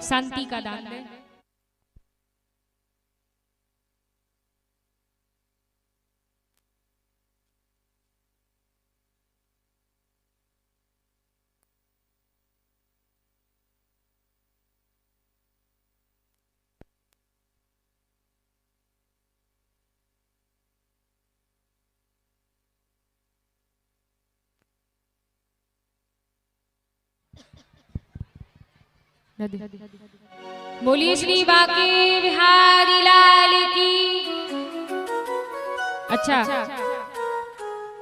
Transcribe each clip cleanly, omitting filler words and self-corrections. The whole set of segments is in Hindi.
शांति का दान दें। बोलिए श्री बांके बिहारी लाल की। अच्छा,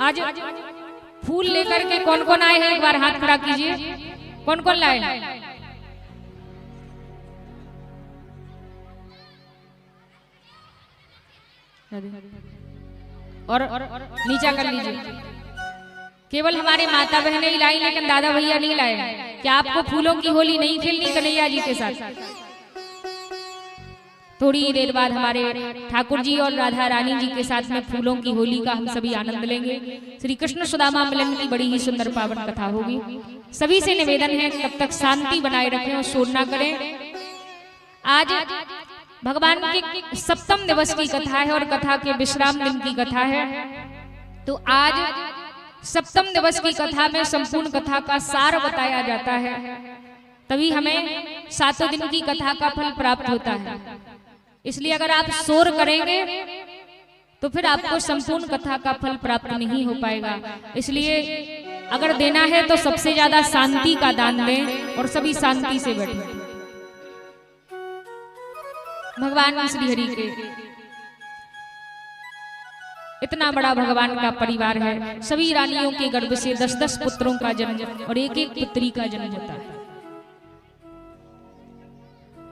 आज फूल लेकर के कौन कौन आए हैं, एक बार हाथ खड़ा कीजिए। कौन कौन लाए? और नीचा कर लीजिए। केवल हमारे माता बहनें ही लाई, लेकिन दादा भैया नहीं लाए। क्या आपको फूलों की होली नहीं खेलनी कन्हैया जी के साथ? थोड़ी देर बाद हमारे ठाकुर जी और राधा रानी जी के साथ में फूलों की होली का हम सभी आनंद लेंगे। श्री कृष्ण सुदामा मिलन की बड़ी ही सुंदर पावन कथा होगी। सभी से निवेदन है तब तक शांति बनाए रखें और शोर ना करें। आज भगवान के सप्तम दिवस की कथा है और कथा के विश्राम दिन की कथा है। तो आज सप्तम दिवस की कथा में संपूर्ण कथा का सार बताया जाता है, तभी हमें सातों दिन की कथा का फल प्राप्त होता है। इसलिए अगर आप शोर करेंगे तो फिर आपको संपूर्ण कथा का फल प्राप्त नहीं हो पाएगा। इसलिए अगर देना है तो सबसे ज्यादा शांति का दान दें और सभी शांति से बैठें। भगवान श्री हरि के इतना बड़ा भगवान का परिवार है। सभी रानियों के गर्भ से 10-10 पुत्रों का जन्म और एक एक पुत्री का जन्म होता है।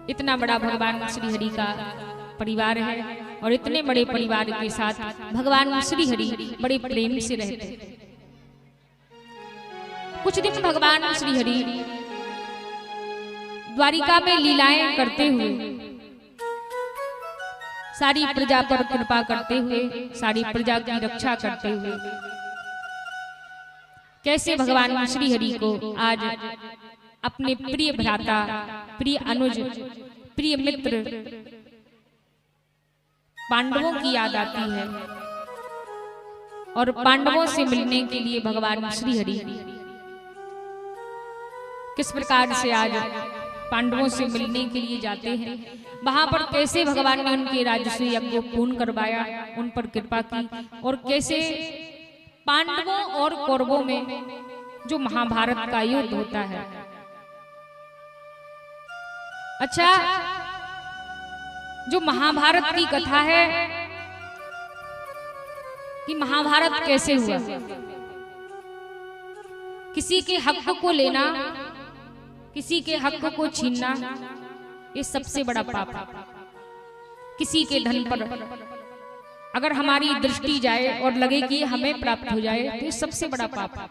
इतना बड़ा भगवान श्री हरि का परिवार है और इतने बड़े परिवार के साथ भगवान श्री हरि बड़े प्रेम से रहते हैं। कुछ दिन भगवान श्री हरि द्वारिका में लीलाएं करते हुए, सारी प्रजा पर कृपा करते हुए, सारी प्रजा की रक्षा करते हुए, कैसे भगवान श्री हरि को आज अपने प्रिय भ्राता, प्रिय अनुज, प्रिय मित्र पांडवों की याद आती है और पांडवों से मिलने के लिए भगवान श्री हरि किस प्रकार से आज पांडवों से मिलने के लिए जाते हैं। वहां पर कैसे भगवान ने उनके राजस्व यज्ञ को पूर्ण करवाया, उन पर कृपा की, और कैसे पांडवों और कौरवों में जो महाभारत का युद्ध होता है। अच्छा, जो महाभारत की कथा है कि महाभारत कैसे हुआ। किसी के हक को लेना, किसी के हक को छीनना, ये सबसे बड़ा पाप है। किसी के धन पर अगर हमारी दृष्टि जाए और लगे कि हमें प्राप्त हो जाए तो ये सबसे बड़ा पाप है।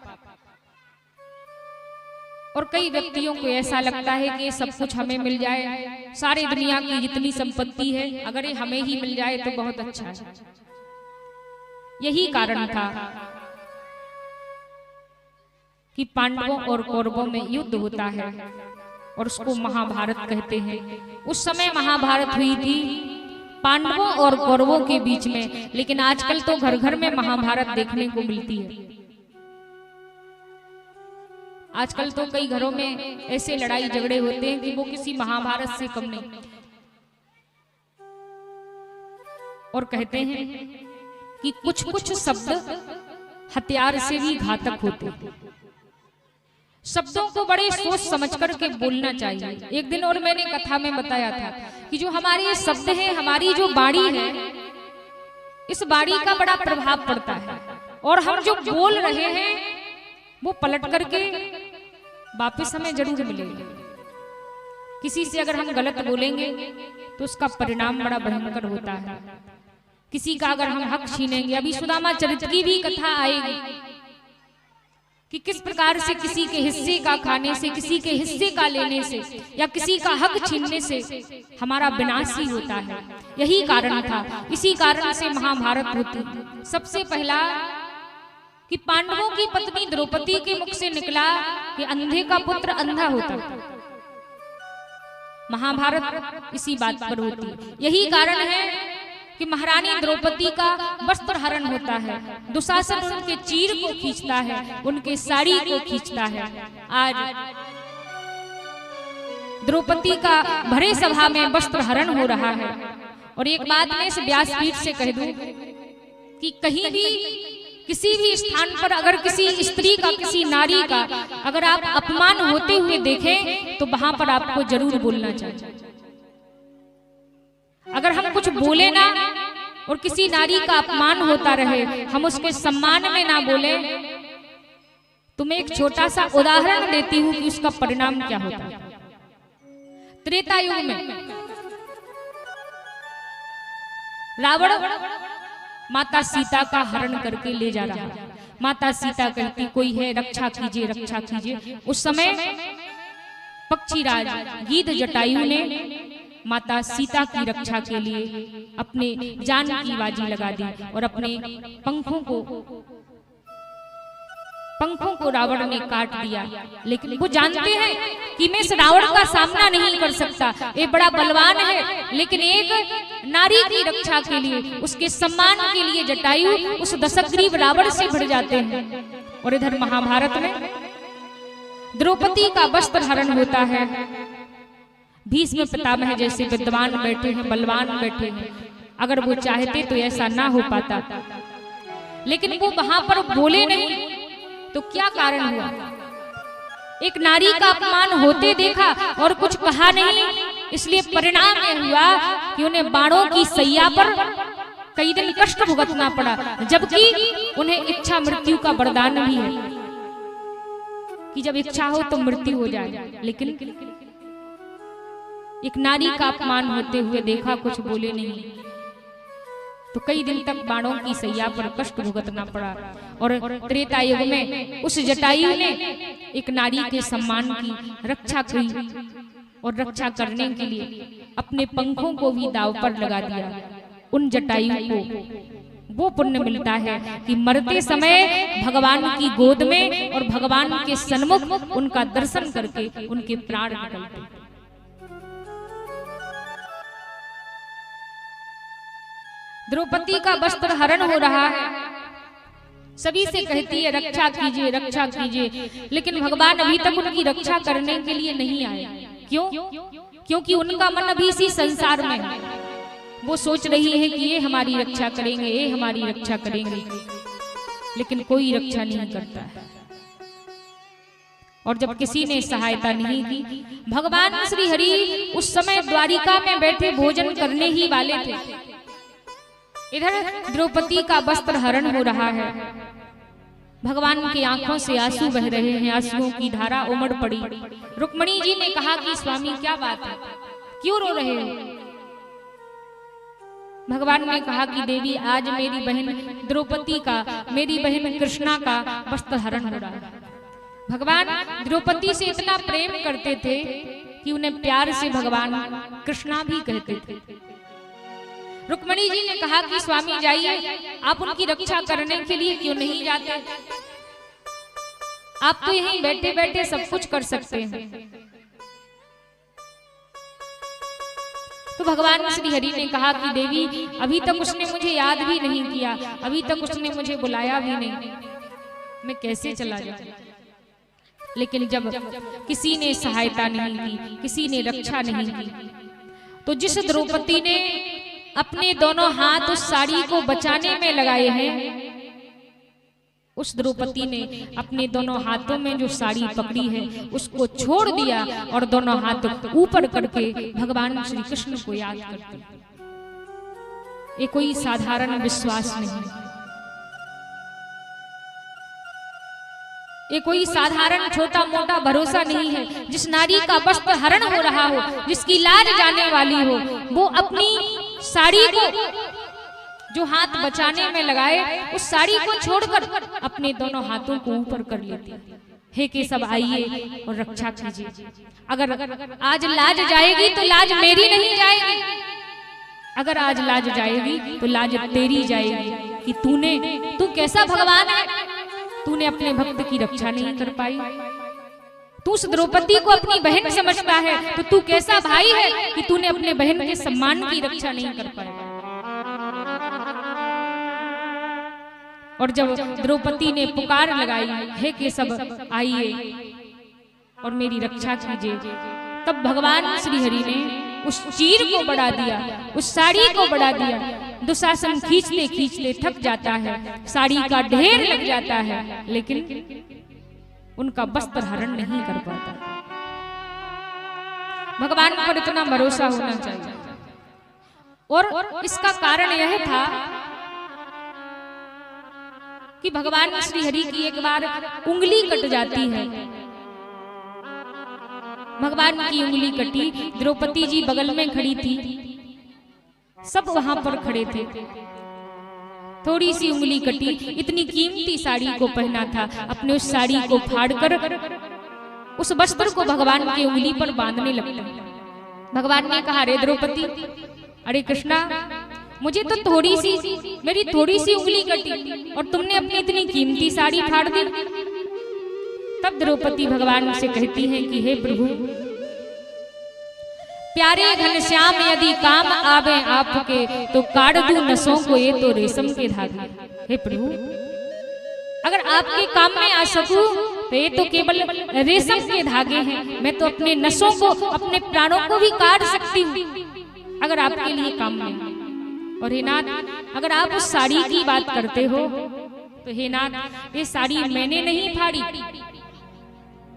और कई व्यक्तियों को ऐसा लगता है कि ये सब कुछ हमें मिल जाए, सारी दुनिया की जितनी संपत्ति है अगर ये हमें ही मिल जाए तो बहुत अच्छा है। यही कारण था कि पांडवों और कौरवों में युद्ध होता है और उसको महाभारत कहते हैं। उस समय महाभारत हुई थी पांडवों और कौरवों के बीच में, लेकिन आजकल तो घर घर में महाभारत देखने को मिलती है। आजकल तो कई घरों में ऐसे लड़ाई झगड़े होते हैं कि वो किसी महाभारत से कम नहीं। और कहते हैं कि कुछ कुछ शब्द हथियार से भी घातक होते हैं। शब्दों को बड़े सोच समझ करके बोलना चाहिए। एक दिन और मैंने कथा में बताया था कि जो हमारे शब्द हैं, हमारी जो वाणी है, इस वाणी का बड़ा प्रभाव पड़ता है। और हम जो बोल रहे हैं वो पलट करके वापस हमें जरूर मिलेगा। किसी से अगर हम गलत बोलेंगे तो उसका परिणाम बड़ा भयंकर होता है। किसी का अगर हम हक छीनेंगे, अभी सुदामा चरित्र की भी कथा आएगी कि किस प्रकार से किसी के हिस्से का खाने से, किसी के हिस्से का लेने से या किसी का हक छीनने से हमारा विनाश ही होता है। यही कारण था, इसी कारण से महाभारत होती। सबसे पहला कि पांडवों की पत्नी द्रौपदी के मुख से निकला कि अंधे का पुत्र अंधा होता। महाभारत इसी बात पर होती है। यही कारण है कि महारानी द्रौपदी का वस्त्र हरण होता है, दुशासन उनके चीर को खींचता है, उनके साड़ी को खींचता है। आज द्रौपदी का भरे सभा में वस्त्र हरण हो रहा है। और एक बात मैं इस व्यासपीठ से कह दूं कि कहीं भी किसी भी स्थान पर अगर किसी स्त्री का, किसी नारी का अगर आप अपमान होते हुए देखें तो वहां पर आपको जरूर बोलना चाहिए। अगर हम कुछ बोले ना और किसी नारी का अपमान होता रहे, हम उसके सम्मान में ना बोले, तो मैं एक छोटा सा उदाहरण देती हूं कि उसका परिणाम क्या होता है। त्रेता युग में रावण माता सीता का हरण करके ले जा रहा है। माता सीता कहती कोई है रक्षा कीजिए, रक्षा कीजिए। उस समय पक्षीराज गीध जटायु ने माता सीता की रक्षा के लिए अपने जान की बाजी लगा दी और अपने पंखों को रावण ने काट दिया। लेकिन वो जानते हैं कि मैं इस रावण का सामना नहीं कर सकता, ये बड़ा बलवान है। लेकिन एक नारी की रक्षा के लिए, उसके सम्मान के लिए जटायु उस दशग्रीव रावण से भिड़ जाते हैं। और इधर महाभारत में द्रौपदी का वस्त्र हरण होता है। भीष्म पितामह जैसे विद्वान बैठे हैं, बलवान बैठे हैं, अगर वो चाहते तो ऐसा ना हो पाता, लेकिन वो वहां पर बोले नहीं। तो क्या कारण हुआ? एक नारी का अपमान होते देखा और कुछ कहा नहीं, इसलिए परिणाम यह हुआ कि उन्हें बाणों की सैया पर कई दिन कष्ट भुगतना पड़ा, जबकि उन्हें इच्छा मृत्यु का वरदान भी है कि जब इच्छा हो तो मृत्यु हो जाए। लेकिन एक नारी का अपमान होते हुए देखा, कुछ बोले नहीं, तो कई दिन तक बाणों की सैया पर कष्ट भुगतना पड़ा। और त्रेता युग में उस जटायु ने एक नारी के सम्मान की रक्षा की और रक्षा करने के लिए अपने पंखों को भी दांव पर लगा दिया। उन जटायु को वो पुण्य मिलता है कि मरते समय भगवान की गोद में और भगवान के सन्मुख उनका दर्शन करके उनके प्राण निकलते। द्रौपदी का वस्त्र हरण हो रहा है, सभी से कहती है रक्षा कीजिए, रक्षा कीजिए, लेकिन भगवान अभी तक उनकी रक्षा करने के लिए नहीं आए। क्यों? क्योंकि उनका मन अभी इसी संसार में है। वो सोच रही है कि ये हमारी रक्षा करेंगे, ये हमारी रक्षा करेंगे, लेकिन कोई रक्षा नहीं करता है। और जब किसी ने सहायता नहीं की, भगवान श्री हरि उस समय द्वारिका में बैठे भोजन करने ही वाले थे। इधर द्रौपदी का वस्त्र हरण हो रहा है, भगवान की आंखों से आंसू बह रहे हैं, आंसुओं की धारा उमड़ पड़ी। रुक्मणी जी ने कहा कि स्वामी क्या बात है, क्यों रो रहे हो? भगवान ने कहा कि देवी आज मेरी बहन द्रौपदी का, मेरी बहन कृष्णा का वस्त्र हरण हो रहा है। भगवान द्रौपदी से इतना प्रेम करते थे कि उन्हें प्यार से भगवान कृष्णा भी कहते थे। रुक्मणी जी ने कहा कि स्वामी जाइए, आप उनकी रक्षा करने के लिए क्यों नहीं जाते? आप तो यहीं बैठे बैठे सब कुछ कर सकते हैं। तो भगवान श्री हरि ने कहा कि देवी अभी तक उसने मुझे याद भी नहीं किया, अभी तक उसने मुझे बुलाया भी नहीं, मैं कैसे चला जाऊं? लेकिन जब किसी ने सहायता नहीं की, किसी ने रक्षा नहीं की, तो जिस द्रौपदी ने अपने दोनों हाथ उस साड़ी को बचाने में लगाए हैं, उस द्रौपदी ने अपने दोनों हाथों में जो साड़ी पकड़ी है उसको छोड़ दिया और दोनों हाथ ऊपर करके भगवान श्री कृष्ण को याद करती। ये कोई साधारण विश्वास नहीं, ये कोई साधारण छोटा मोटा भरोसा नहीं है। जिस नारी का वस्त्र हरण हो रहा हो, जिसकी लाज जाने वाली हो, वो अपनी साड़ी को जो हाथ बचाने में लगाए, उस साड़ी को छोड़कर अपने दोनों हाथों को ऊपर कर लेती। हे केशव आइए और रक्षा कीजिए। अगर आज लाज जाएगी तो लाज मेरी नहीं जाएगी, अगर आज लाज जाएगी तो लाज तेरी जाएगी कि तू कैसा भगवान है, तूने अपने भक्त की रक्षा नहीं कर पाई, तू उस द्रौपदी को अपनी बहन समझता है तो तू कैसा भाई है कि तूने अपने बहन के सम्मान की रक्षा नहीं कर पाया। और जब द्रौपदी ने पुकार लगाई, हे केशव आइए और मेरी रक्षा कीजिए, तब भगवान श्री हरि ने उस चीर को बढ़ा दिया, उस साड़ी को बढ़ा दिया। दुशासन खींचते खींचते थक जाता है, साड़ी का ढेर लग जाता है, लेकिन उनका वस्त्र हरण नहीं कर पाता। भगवान पर इतना भरोसा होना चाहिए। और इसका कारण यह था कि भगवान श्री हरि की एक बार उंगली कट जाती है। भगवान की उंगली कटी, द्रौपदी जी बगल में खड़ी थी, सब वहां पर खड़े थे। थोड़ी सी उंगली कटी, इतनी कीमती साड़ी को पहना था, अपने उस साड़ी को फाड़कर उस वस्त्र को भगवान की उंगली पर बांधने लगता। भगवान ने कहा, अरे द्रौपदी, अरे कृष्णा, मुझे तो मेरी थोड़ी सी उंगली कटी और तुमने अपनी इतनी कीमती साड़ी फाड़ दी। तब द्रौपदी भगवान से कहती है कि हे प्रभु, प्यारे घनश्याम यदि काम आवे आपके तो काट दूं नसों को ये तो रेशम के धागे। हे प्रभु, अगर आपके काम में आ सकूं तो ये तो केवल रेशम के धागे हैं, मैं तो अपने नसों को, अपने प्राणों को भी काट सकती हूँ अगर आपके लिए काम में। और हे नाथ, अगर आप उस साड़ी की बात करते हो तो हे नाथ, ये साड़ी मैंने नहीं फाड़ी।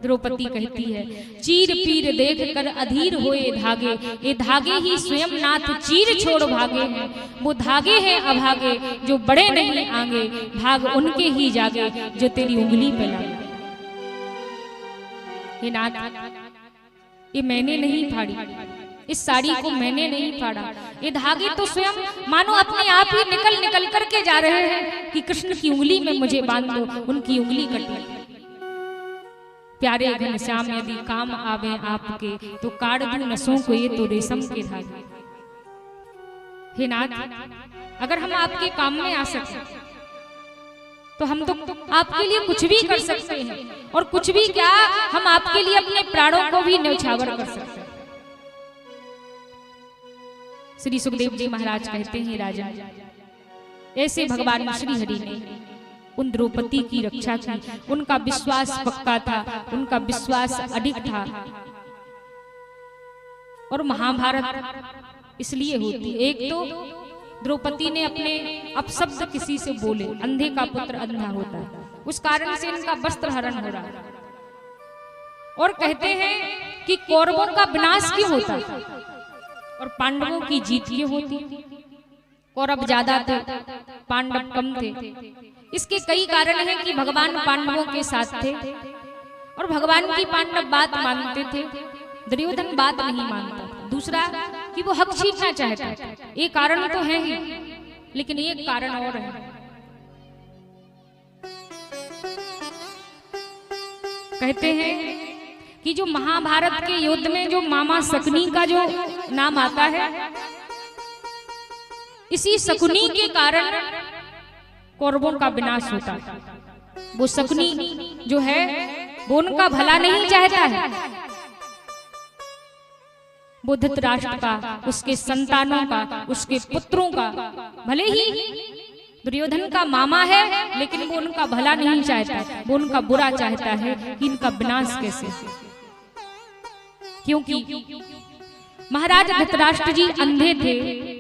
द्रौपदी कहती है, चीर पीर देख कर अधीर होए धागे, ये धागे ही स्वयं नाथ चीर छोड़ भागे हैं। वो धागे हैं अभागे जो बड़े नहीं आगे, भाग उनके ही जागे जो तेरी उंगली पे लागे। हे नाथ, ये मैंने नहीं फाड़ी, इस साड़ी को मैंने नहीं फाड़ा। ये धागे तो स्वयं मानो अपने आप ही निकल निकल करके जा रहे हैं कि कृष्ण की उंगली में मुझे बांध दो, उनकी उंगली कटी। प्यारे घनश्याम यदि काम आवे आपके तो काट दूं नसों को ये तो रेशम के धागे। हे नाथ, अगर हम आपके काम में आ सके तो हम तो आपके लिए कुछ भी कर सकते हैं, और कुछ भी क्या, हम आपके लिए अपने प्राणों को भी न्यौछावर कर सकते हैं। श्री सुखदेव जी महाराज कहते हैं, राजन, ऐसे भगवान श्री हरि ने उन द्रौपदी की रक्षा की। उनका विश्वास पक्का था, उनका विश्वास अडिग था। और महाभारत इसलिए होती, एक तो द्रौपदी ने अपने अपशब्द किसी से बोले, अंधे का पुत्र अंधा होता है, उस कारण से इनका वस्त्र हरण हो रहा है। और कहते हैं कि कौरवों का विनाश क्यों होता और पांडवों की जीत क्यों होती। कौरव ज्यादा थे, पांडव कम थे। इसके कई कारण हैं कि भगवान पांडवों के साथ थे और भगवान की पांडव बात मानते थे, दुर्योधन बात नहीं मानता था। दूसरा कि वो हक छीनना चाहता था। ये कारण तो है ही, लेकिन एक कारण और है। कहते हैं कि जो महाभारत के युद्ध में जो मामा शकुनी का जो नाम आता है, इसी शकुनी के कारण कौरवों का विनाश होता है। वो शकुनी जो है वो उनका भला नहीं चाहता है। वो धृतराष्ट्र का, उसके संतानों का, उसके पुत्रों का, भले ही दुर्योधन का मामा है, लेकिन वो उनका भला नहीं चाहता, वो उनका बुरा चाहता है कि इनका विनाश कैसे। क्योंकि महाराज धृतराष्ट्र जी अंधे थे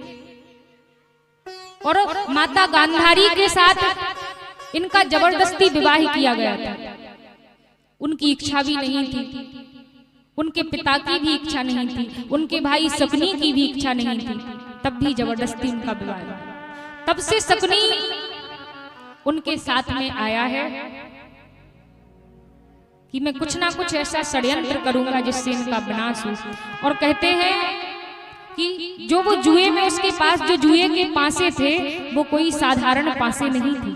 और माता गांधारी के साथ इनका जबरदस्ती विवाह किया गया था। उनकी इच्छा भी नहीं थी, उनके पिता की भी इच्छा नहीं थी, उनके भाई शकुनी की भी इच्छा नहीं थी, तब भी जबरदस्ती उनका विवाह। तब से शकुनी उनके साथ में आया है कि मैं कुछ ना कुछ ऐसा षड्यंत्र करूंगा जिससे इनका विनाश हो। और कहते हैं कि जो वो जुए में, उसके पास जो जुए के पासे थे वो कोई साधारण पासे नहीं थे,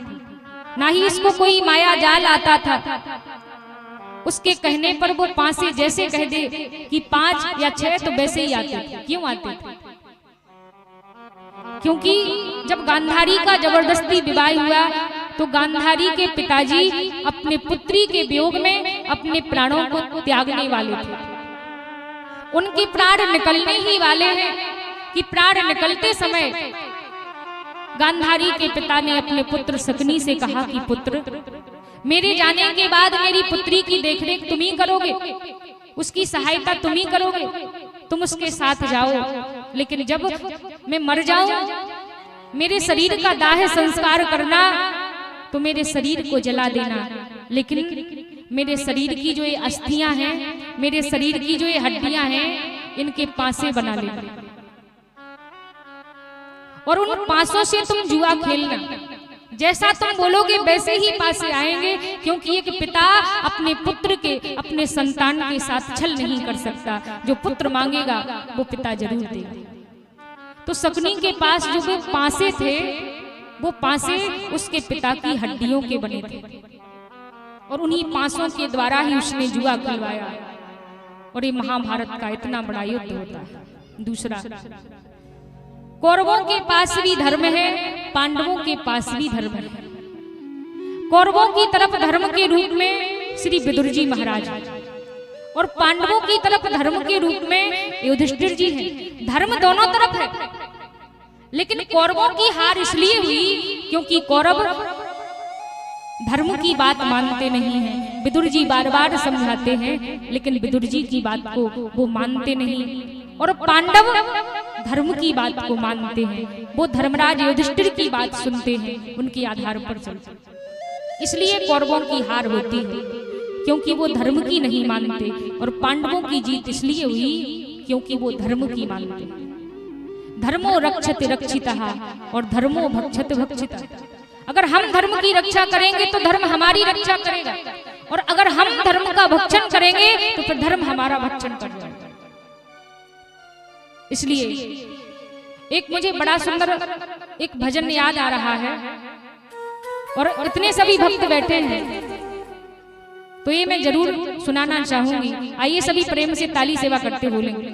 ना ही इसको कोई माया जाल आता था। उसके कहने पर वो पासे जैसे कह दे कि 5 या 6 तो वैसे ही आते थे। क्यों आते थे? क्योंकि जब गांधारी का जबरदस्ती विवाह हुआ तो गांधारी के पिताजी अपने पुत्री के वियोग में अपने प्राणों को त्यागने वाले थे। उनके प्राण निकलने ही वाले हैं कि प्राण निकलते समय गांधारी के पिता ने अपने पुत्र शकुनी से कहा कि पुत्र, मेरे जाने के बाद मेरी पुत्री की देखरेख तुम ही करोगे, उसकी सहायता तुम ही करोगे, तुम उसके साथ जाओ। लेकिन जब मैं मर जाऊं, मेरे शरीर का दाह संस्कार करना, तो मेरे शरीर को जला देना, लेकिन मेरे शरीर की जो ये अस्थियां हैं, मेरे शरीर की जो ये हड्डियां हैं, इनके पासे बना लेना और उन पासों से तुम जुआ खेलना। जैसा तुम बोलोगे वैसे ही पासे आएंगे, क्योंकि एक पिता अपने पुत्र के, अपने संतान के साथ छल नहीं कर सकता। जो पुत्र मांगेगा वो पिता जरूर देगा। तो शकुनी के पास जो भी पासे थे, वो पासे उसके पिता की हड्डियों के बने थे और उन्हीं पासों के द्वारा ही उसने जुआ खिलवाया। और ये महाभारत का इतना बड़ा युद्ध होता है। दूसरा, कौरवों के पास भी धर्म है, पांडवों के पास भी धर्म है। कौरवों की तरफ धर्म के रूप में श्री विदुर जी महाराज और पांडवों की तरफ धर्म के रूप में युधिष्ठिर जी हैं। धर्म दोनों तरफ है, लेकिन कौरवों की हार इसलिए हुई क्योंकि कौरव धर्म की बात मानते नहीं हैं। विदुर जी बार बार समझाते हैं, लेकिन विदुर जी की बात को वो मानते नहीं। और पांडव धर्म की बात को मानते हैं, वो धर्मराज युधिष्ठिर की बात सुनते हैं, उनके आधार पर चलते हैं। इसलिए कौरवों की हार होती है क्योंकि वो धर्म की नहीं मानते, और पांडवों की जीत इसलिए हुई क्योंकि वो धर्म की मानते हैं। धर्मो रक्षति रक्षितः और धर्मो भक्षति भक्षितः। अगर हम धर्म की रक्षा करेंगे तो धर्म हमारी रक्षा करेगा, और अगर हम धर्म का भक्षण करेंगे तो फिर धर्म हमारा भक्षण करेगा। इसलिए एक मुझे बड़ा सुंदर एक भजन याद आ रहा है, और इतने सभी भक्त बैठे हैं तो ये मैं जरूर सुनाना चाहूंगी। आइए सभी प्रेम से ताली सेवा करते बोलेंगे।